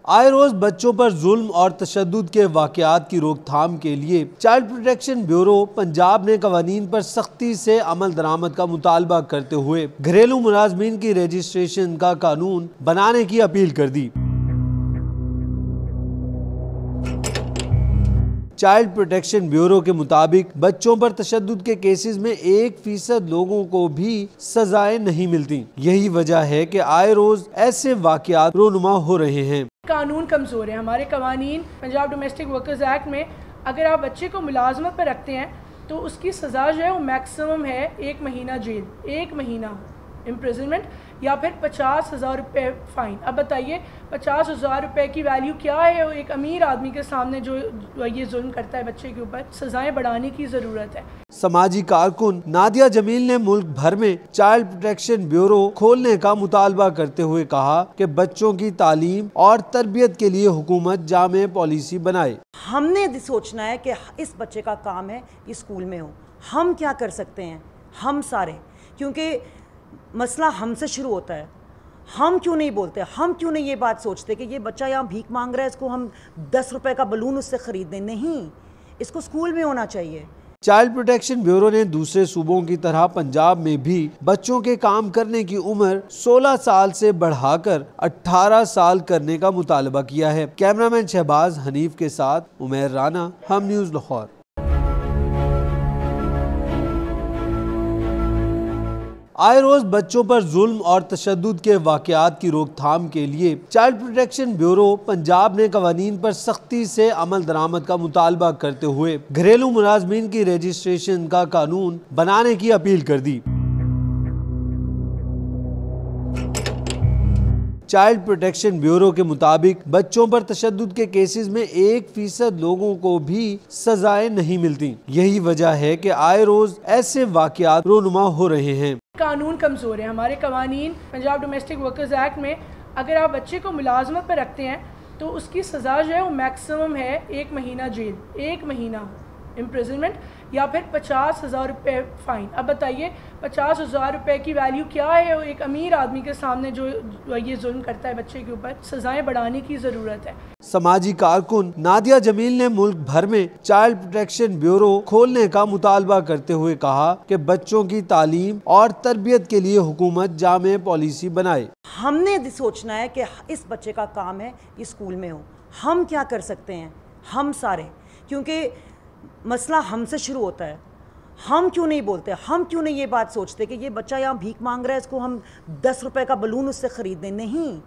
آئے روز بچوں پر ظلم اور تشدد کے واقعات کی روک تھام کے لیے چائلڈ پروٹیکشن بیورو پنجاب نے قوانین پر سختی سے عمل درآمد کا مطالبہ کرتے ہوئے گھریلو ملازمین کی رجسٹریشن کا قانون بنانے کی اپیل کر دی۔ چائلڈ پروٹیکشن بیورو کے مطابق بچوں پر تشدد کے کیسز میں 1% لوگوں کو بھی سزائیں نہیں ملتی۔ یہی وجہ ہے کہ آئے روز ایسے واقعات رونما ہو رہے ہیں۔ قانون کمزور ہے۔ ہمارے قوانین پنجاب ڈومیسٹک ورکرز ایکٹ میں اگر آپ بچے کو ملازمت پر رکھتے ہیں تو اس کی سزا جو ہے وہ میکسیمم ہے 1 مہینہ جیل، 1 مہینہ امپریزنمنٹ یا پھر 50,000 روپے فائن۔ اب بتائیے 50,000 روپے کی ویلیو کیا ہے ایک امیر آدمی کے سامنے جو یہ ظلم کرتا ہے بچے کے اوپر؟ سزائیں بڑھانے کی ضرورت ہے۔ سماجی کارکن نادیہ جمیل نے ملک بھر میں چائلڈ پروٹیکشن بیورو کھولنے کا مطالبہ کرتے ہوئے کہا کہ بچوں کی تعلیم اور تربیت کے لیے حکومت جامع پالیسی بنائے۔ ہم نے سوچنا ہے کہ اس بچے کا کام ہے یہ اسکول میں ہو۔ ہم کیا کر سکتے ہیں؟ ہم سارے، کیونکہ مسئلہ ہم سے شروع ہوتا ہے۔ ہم کیوں نہیں بولتے؟ ہم کیوں نہیں یہ بات سوچتے کہ یہ بچہ یہاں بھیک مانگ رہا ہے، اس کو ہم 10 روپے کا بلون اس سے خرید دیں؟ نہیں، اس کو اسکول میں ہونا چاہیے۔ چائلڈ پروٹیکشن بیورو نے دوسرے صوبوں کی طرح پنجاب میں بھی بچوں کے کام کرنے کی عمر 16 سال سے بڑھا کر 18 سال کرنے کا مطالبہ کیا ہے۔ کیمرامین شہباز حنیف کے ساتھ عمیر رانا، ہم نیوز لاہور۔ آئے روز بچوں پر ظلم اور تشدد کے واقعات کی روک تھام کے لیے چائلڈ پروٹیکشن بیورو پنجاب نے قوانین پر سختی سے عمل درآمد کا مطالبہ کرتے ہوئے گھریلو ملازمین کی رجسٹریشن کا قانون بنانے کی اپیل کر دی۔ چائلڈ پروٹیکشن بیورو کے مطابق بچوں پر تشدد کے کیسز میں 1% لوگوں کو بھی سزائیں نہیں ملتی۔ یہی وجہ ہے کہ آئے روز ایسے واقعات رونما ہو رہے ہیں۔ قانون کمزور ہے۔ ہمارے قوانین پنجاب ڈومیسٹک ورکرز ایکٹ میں اگر آپ بچے کو ملازمت پر رکھتے ہیں تو اس کی سزا جو ہے وہ میکسیمم ہے 1 مہینہ جیل، 1 مہینہ امپریزنمنٹ یا پھر 50,000 روپے فائن۔ اب بتائیے 50,000 روپے کی ویلیو کیا ہے ایک امیر آدمی کے سامنے جو یہ ظلم کرتا ہے بچے کے اوپر؟ سزائیں بڑھانے کی ضرورت ہے۔ سماجی کارکن نادیہ جمیل نے ملک بھر میں چائلڈ پروٹیکشن بیورو کھولنے کا مطالبہ کرتے ہوئے کہا کہ بچوں کی تعلیم اور تربیت کے لیے حکومت جامع پالیسی بنائے۔ ہم نے سوچنا ہے کہ اس بچے کا کام ہے یہ اسکول میں ہو۔ ہم کیا کر سکتے ہیں؟ ہم سارے، کیونکہ مسئلہ ہم سے شروع ہوتا ہے۔ ہم کیوں نہیں بولتے؟ ہم کیوں نہیں یہ بات سوچتے کہ یہ بچہ یہاں بھیک مانگ رہا ہے، اس کو ہم 10 روپے کا بلون اس سے خرید دیں؟ نہیں،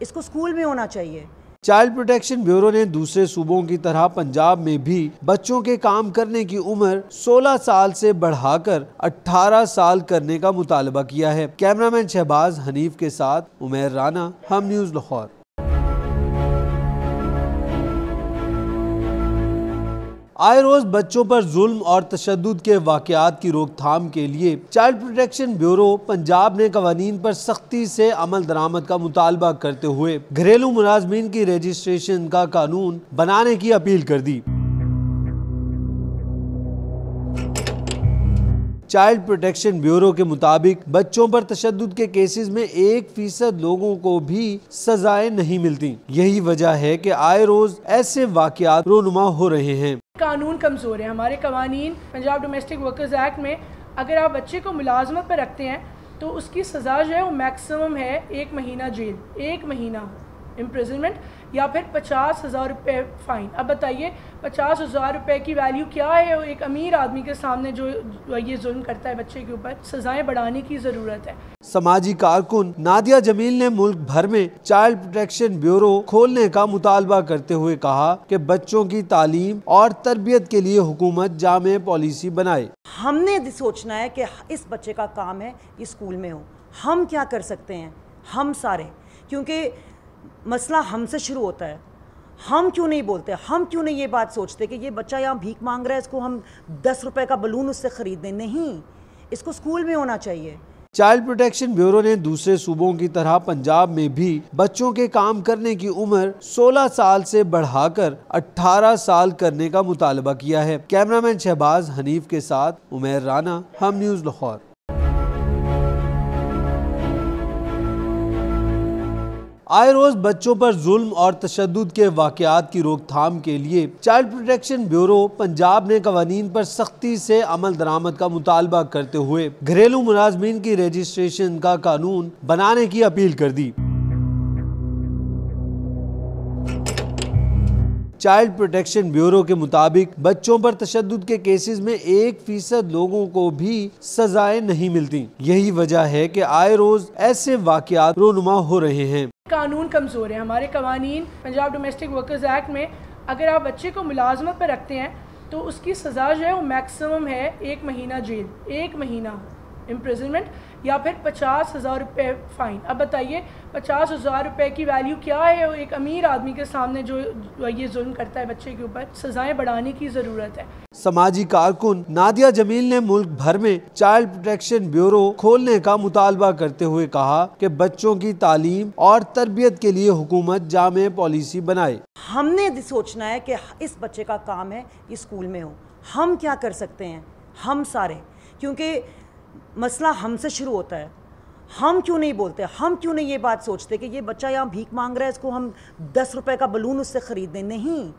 اس کو اسکول میں ہونا چاہیے۔ چائلڈ پروٹیکشن بیورو نے دوسرے صوبوں کی طرح پنجاب میں بھی بچوں کے کام کرنے کی عمر 16 سال سے بڑھا کر 18 سال کرنے کا مطالبہ کیا ہے۔ کیمرامین شہباز حنیف کے ساتھ عمیر رانا، ہم نیوز لاہور۔ آئے روز بچوں پر ظلم اور تشدد کے واقعات کی روک تھام کے لیے چائلڈ پروٹیکشن بیورو پنجاب نے قوانین پر سختی سے عمل درآمد کا مطالبہ کرتے ہوئے گھریلو ملازمین کی رجسٹریشن کا قانون بنانے کی اپیل کر دی۔ چائلڈ پروٹیکشن بیورو کے مطابق بچوں پر تشدد کے کیسز میں 1% لوگوں کو بھی سزائیں نہیں ملتی۔ یہی وجہ ہے کہ آئے روز ایسے واقعات رونما ہو رہے ہیں۔ قانون کمزور ہے۔ ہمارے قوانین پنجاب ڈومیسٹک ورکرز ایکٹ میں اگر آپ بچے کو ملازمت پر رکھتے ہیں تو اس کی سزا جو ہے وہ میکسیمم ہے 1 مہینہ جیل، 1 مہینہ امپریزنمنٹ یا پھر 50,000 روپے فائن۔ اب بتائیے 50,000 روپے کی ویلیو کیا ہے ایک امیر آدمی کے سامنے جو یہ ظلم کرتا ہے بچے کے اوپر؟ سزائیں بڑھانے کی ضرورت ہے۔ سماجی کارکن نادیہ جمیل نے ملک بھر میں چائلڈ پروٹیکشن بیورو کھولنے کا مطالبہ کرتے ہوئے کہا کہ بچوں کی تعلیم اور تربیت کے لیے حکومت جامع پالیسی بنائے۔ ہم نے سوچنا ہے کہ اس بچے کا کام ہے یہ اسکول میں ہو۔ ہم کیا کر سکتے ہیں؟ ہم سارے، کیونکہ مسئلہ ہم سے شروع ہوتا ہے۔ ہم کیوں نہیں بولتے؟ ہم کیوں نہیں یہ بات سوچتے کہ یہ بچہ یہاں بھیک مانگ رہا ہے، اس کو ہم 10 روپے کا بلون اس سے خرید دیں؟ نہیں، اس کو اسکول میں ہونا چاہیے۔ چائلڈ پروٹیکشن بیورو نے دوسرے صوبوں کی طرح پنجاب میں بھی بچوں کے کام کرنے کی عمر 16 سال سے بڑھا کر 18 سال کرنے کا مطالبہ کیا ہے۔ کیمرامین شہباز حنیف کے ساتھ عمیر رانا، ہم نیوز لاہور۔ آئے روز بچوں پر ظلم اور تشدد کے واقعات کی روک تھام کے لیے چائلڈ پروٹیکشن بیورو پنجاب نے قوانین پر سختی سے عمل درآمد کا مطالبہ کرتے ہوئے گھریلو ملازمین کی رجسٹریشن کا قانون بنانے کی اپیل کر دی۔ چائلڈ پروٹیکشن بیورو کے مطابق بچوں پر تشدد کے کیسز میں 1% لوگوں کو بھی سزائیں نہیں ملتی۔ یہی وجہ ہے کہ آئے روز ایسے واقعات رونما ہو رہے ہیں۔ قانون کمزور ہے۔ ہمارے قوانین پنجاب ڈومیسٹک ورکرز ایکٹ میں اگر آپ بچے کو ملازمت پر رکھتے ہیں تو اس کی سزا جو ہے وہ میکسیمم ہے 1 مہینہ جیل، 1 مہینہ امپریزنمنٹ یا پھر 50,000 روپے فائن۔ اب بتائیے 50,000 روپے کی ویلیو کیا ہے ایک امیر آدمی کے سامنے جو یہ ظلم کرتا ہے بچے کے اوپر؟ سزائیں بڑھانے کی ضرورت ہے۔ سماجی کارکن نادیہ جمیل نے ملک بھر میں چائلڈ پروٹیکشن بیورو کھولنے کا مطالبہ کرتے ہوئے کہا کہ بچوں کی تعلیم اور تربیت کے لیے حکومت جامع پالیسی بنائے۔ ہم نے سوچنا ہے کہ اس بچے کا کام ہے یہ اسکول میں ہو، ہم کیا کر سکتے ہیں ہم سارے، کیونکہ مسئلہ ہم سے شروع ہوتا ہے۔ ہم کیوں نہیں بولتے، ہم کیوں نہیں یہ بات سوچتے کہ یہ بچہ یہاں بھیک مانگ رہا ہے، اس کو ہم 10 روپے کا بلون اس سے خرید دیں؟ نہیں،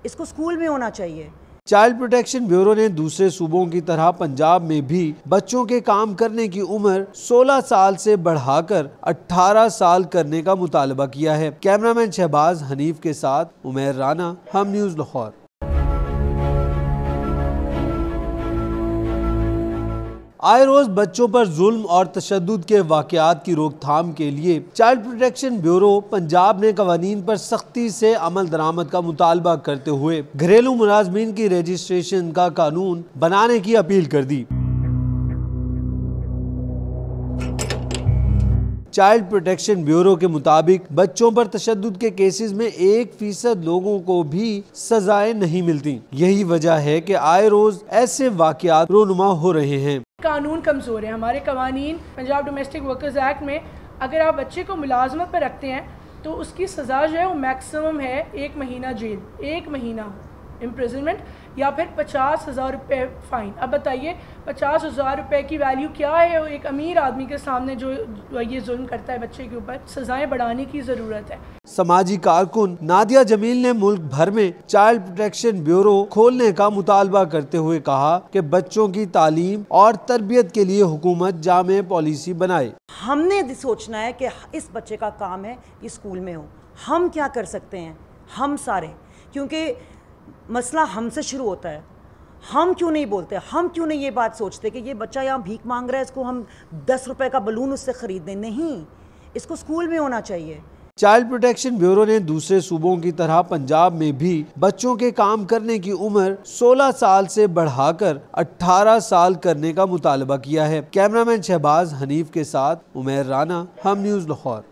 اس کو اسکول میں ہونا چاہیے۔ چائلڈ پروٹیکشن بیورو نے دوسرے صوبوں کی طرح پنجاب میں بھی بچوں کے کام کرنے کی عمر 16 سال سے بڑھا کر 18 سال کرنے کا مطالبہ کیا ہے۔ کیمرامین شہباز حنیف کے ساتھ عمیر رانا، ہم نیوز لاہور۔ آئے روز بچوں پر ظلم اور تشدد کے واقعات کی روک تھام کے لیے چائلڈ پروٹیکشن بیورو پنجاب نے قوانین پر سختی سے عمل درآمد کا مطالبہ کرتے ہوئے گھریلو ملازمین کی رجسٹریشن کا قانون بنانے کی اپیل کر دی۔ چائلڈ پروٹیکشن بیورو کے مطابق بچوں پر تشدد کے کیسز میں 1% لوگوں کو بھی سزائیں نہیں ملتی۔ یہی وجہ ہے کہ آئے روز ایسے واقعات رونما ہو رہے ہیں۔ قانون کمزور ہے۔ ہمارے قوانین پنجاب ڈومیسٹک ورکرز ایکٹ میں اگر آپ بچے کو ملازمت پر رکھتے ہیں تو اس کی سزا جو ہے وہ میکسیمم ہے 1 مہینہ جیل، 1 مہینہ امپریزنمنٹ یا پھر 50,000 روپے فائن۔ اب بتائیے 50,000 روپے کی ویلیو کیا ہے ایک امیر آدمی کے سامنے جو یہ ظلم کرتا ہے بچے کے اوپر؟ سزائیں بڑھانے کی ضرورت ہے۔ سماجی کارکن نادیہ جمیل نے ملک بھر میں چائلڈ پروٹیکشن بیورو کھولنے کا مطالبہ کرتے ہوئے کہا کہ بچوں کی تعلیم اور تربیت کے لیے حکومت جامع پالیسی بنائے۔ ہم نے سوچنا ہے کہ اس بچے کا کام ہے یہ اسکول میں ہو، ہم کیا کر سکتے ہیں ہم سارے، کیونکہ مسئلہ ہم سے شروع ہوتا ہے۔ ہم کیوں نہیں بولتے، ہم کیوں نہیں یہ بات سوچتے کہ یہ بچہ یہاں بھیک مانگ رہا ہے، اس کو ہم 10 روپے کا بلون اس سے خرید دیں؟ نہیں، اس کو اسکول میں ہونا چاہیے۔ چائلڈ پروٹیکشن بیورو نے دوسرے صوبوں کی طرح پنجاب میں بھی بچوں کے کام کرنے کی عمر 16 سال سے بڑھا کر 18 سال کرنے کا مطالبہ کیا ہے۔ کیمرامین شہباز حنیف کے ساتھ عمیر رانا، ہم نیوز لاہور۔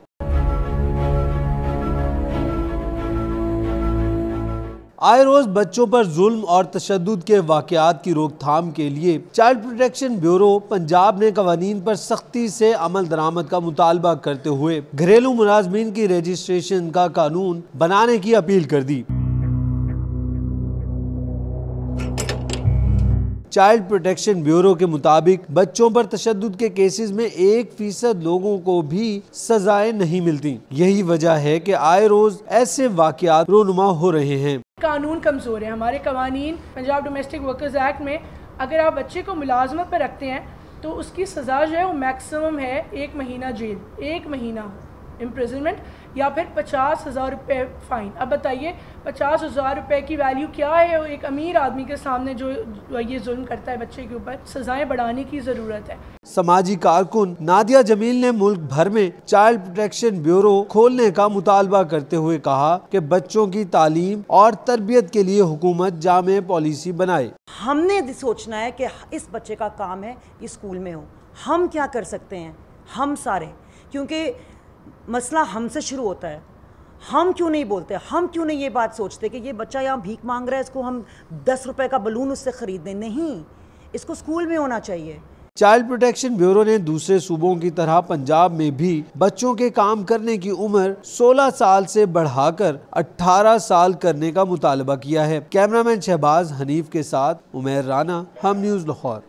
آئے روز بچوں پر ظلم اور تشدد کے واقعات کی روک تھام کے لیے چائلڈ پروٹیکشن بیورو پنجاب نے قوانین پر سختی سے عمل درآمد کا مطالبہ کرتے ہوئے گھریلو ملازمین کی رجسٹریشن کا قانون بنانے کی اپیل کر دی۔ چائلڈ پروٹیکشن بیورو کے مطابق بچوں پر تشدد کے کیسز میں 1% لوگوں کو بھی سزائیں نہیں ملتی۔ یہی وجہ ہے کہ آئے روز ایسے واقعات رونما ہو رہے ہیں۔ قانون کمزور ہے۔ ہمارے قوانین پنجاب ڈومیسٹک ورکرز ایکٹ میں اگر آپ بچے کو ملازمت پر رکھتے ہیں تو اس کی سزا جو ہے وہ میکسیمم ہے 1 مہینہ جیل، 1 مہینہ امپریزنمنٹ یا پھر 50,000 روپے فائن۔ اب بتائیے 50,000 روپے کی ویلیو کیا ہے ایک امیر آدمی کے سامنے جو یہ ظلم کرتا ہے بچے کے اوپر؟ سزائیں بڑھانے کی ضرورت ہے۔ سماجی کارکن نادیہ جمیل نے ملک بھر میں چائلڈ پروٹیکشن بیورو کھولنے کا مطالبہ کرتے ہوئے کہا کہ بچوں کی تعلیم اور تربیت کے لیے حکومت جامع پالیسی بنائے۔ ہم نے سوچنا ہے کہ اس بچے کا کام ہے یہ اسکول میں ہو، ہم کیا کر سکتے ہیں ہم سارے، کیونکہ مسئلہ ہم سے شروع ہوتا ہے۔ ہم کیوں نہیں بولتے، ہم کیوں نہیں یہ بات سوچتے کہ یہ بچہ یہاں بھیک مانگ رہا ہے، اس کو ہم 10 روپے کا بلون اس سے خرید دیں؟ نہیں، اس کو اسکول میں ہونا چاہیے۔ چائلڈ پروٹیکشن بیورو نے دوسرے صوبوں کی طرح پنجاب میں بھی بچوں کے کام کرنے کی عمر 16 سال سے بڑھا کر 18 سال کرنے کا مطالبہ کیا ہے۔ کیمرامین شہباز حنیف کے ساتھ عمیر رانا، ہم نیوز لاہور۔